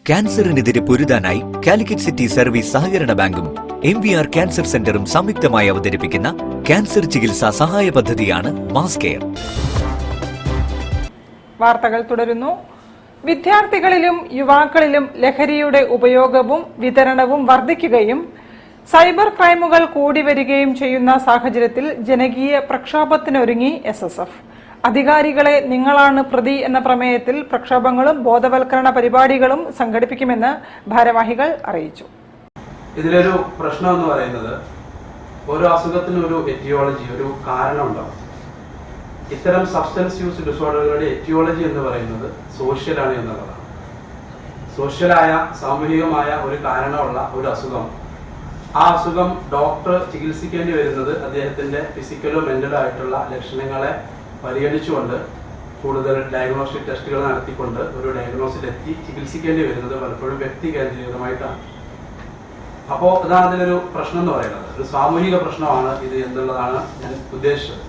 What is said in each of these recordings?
ക്യാൻസറിനെതിരെ പൊരുതാനായി Calicut city service സഹകരണ ബാങ്കും MVR cancer സെന്ററും സംയുക്തമായി അവതരിപ്പിക്കുന്ന ക്യാൻസർ ചികിത്സാ സഹായ പദ്ധതിയാണ് മാസ് കെയർ. വാർത്തകൾ തുടരുന്നു. വിദ്യാർത്ഥികളിലും യുവാക്കളിലും ലഹരിയുടെ ഉപയോഗവും വിതരണവും വർദ്ധിക്കുകയും സൈബർ ക്രൈമുകൾ കൂടി വരികയും ചെയ്യുന്ന സാഹചര്യത്തിൽ ജനകീയ പ്രക്ഷോഭത്തിനൊരുങ്ങി SSF. അധികാരികളെ നിങ്ങളാണ് പ്രതി എന്ന പ്രമേയത്തിൽ പ്രക്ഷോഭങ്ങളും ബോധവൽക്കരണ പരിപാടികളും സംഘടിപ്പിക്കുമെന്ന് ഭാരവാഹികൾ അറിയിച്ചു. ഇതിലൊരു പ്രശ്നം എന്ന് പറയുന്നത് ഓരോ അസുഖത്തിനും ഒരു എറ്റിയോളജി, ഒരു കാരണം ഉണ്ടാവും. ഇത്തരം സബ്സ്റ്റൻസ് യൂസ് ഡിസോർഡറുകളുടെ എറ്റിയോളജി എന്ന് പറയുന്നത് സോഷ്യലാണ് എന്നുള്ളതാണ്. സോഷ്യലായ സാമൂഹികമായ ഒരു കാരണമുള്ള ഒരു അസുഖം, ആ അസുഖം ഡോക്ടർ ചികിത്സിക്കേണ്ടി വരുന്നത് അദ്ദേഹത്തിന്റെ ഫിസിക്കലോ മെന്റലോ ആയിട്ടുള്ള ലക്ഷണങ്ങളെ പരിഗണിച്ചുകൊണ്ട് കൂടുതൽ ഡയഗ്നോസ്റ്റിക് ടെസ്റ്റുകൾ നടത്തിക്കൊണ്ട് ഒരു ഡയഗ്നോസിലെത്തി ചികിത്സിക്കേണ്ടി വരുന്നത് പലപ്പോഴും വ്യക്തി കേന്ദ്രീകൃതമായിട്ടാണ്. അപ്പോൾ ഇതാണ് അതിലൊരു പ്രശ്നം എന്ന് പറയുന്നത്. ഒരു സാമൂഹിക പ്രശ്നമാണ് ഇത് എന്നുള്ളതാണ് ഞാൻ ഉദ്ദേശിച്ചത്.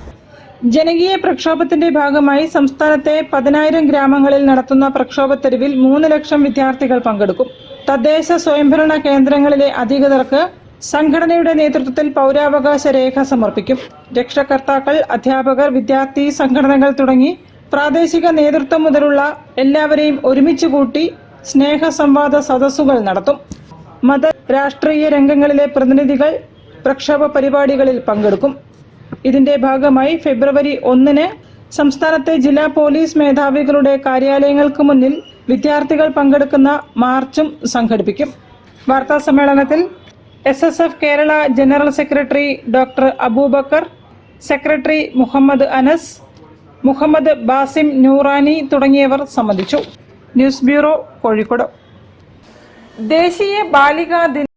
ജനകീയ പ്രക്ഷോഭത്തിന്റെ ഭാഗമായി സംസ്ഥാനത്തെ 10,000 ഗ്രാമങ്ങളിൽ നടത്തുന്ന പ്രക്ഷോഭത്തെരുവിൽ 3 ലക്ഷം വിദ്യാർത്ഥികൾ പങ്കെടുക്കും. തദ്ദേശ സ്വയംഭരണ കേന്ദ്രങ്ങളിലെ അധികൃതർക്ക് സംഘടനയുടെ നേതൃത്വത്തിൽ പൗരാവകാശ രേഖ സമർപ്പിക്കും. രക്ഷകർത്താക്കൾ, അധ്യാപകർ, വിദ്യാർത്ഥി സംഘടനകൾ തുടങ്ങി പ്രാദേശിക നേതൃത്വം മുതലുള്ള എല്ലാവരെയും ഒരുമിച്ച് കൂട്ടി സ്നേഹ സംവാദ സദസ്സുകൾ നടത്തും. മത രാഷ്ട്രീയ രംഗങ്ങളിലെ പ്രതിനിധികൾ പ്രക്ഷോഭ പരിപാടികളിൽ പങ്കെടുക്കും. ഇതിന്റെ ഭാഗമായി ഫെബ്രുവരി 1-ന് സംസ്ഥാനത്തെ ജില്ലാ പോലീസ് മേധാവികളുടെ കാര്യാലയങ്ങൾക്ക് മുന്നിൽ വിദ്യാർത്ഥികൾ പങ്കെടുക്കുന്ന മാർച്ചും സംഘടിപ്പിക്കും. വാർത്താ സമ്മേളനത്തിൽ SSF Kerala general secretary doctor Abubakar, secretary Muhammad Anas, Muhammad Basim Noorani തുടങ്ങിയവർ സംബന്ധിച്ചു. News bureau, Kozhikode. ദേശീയ ബാലികാ ദിന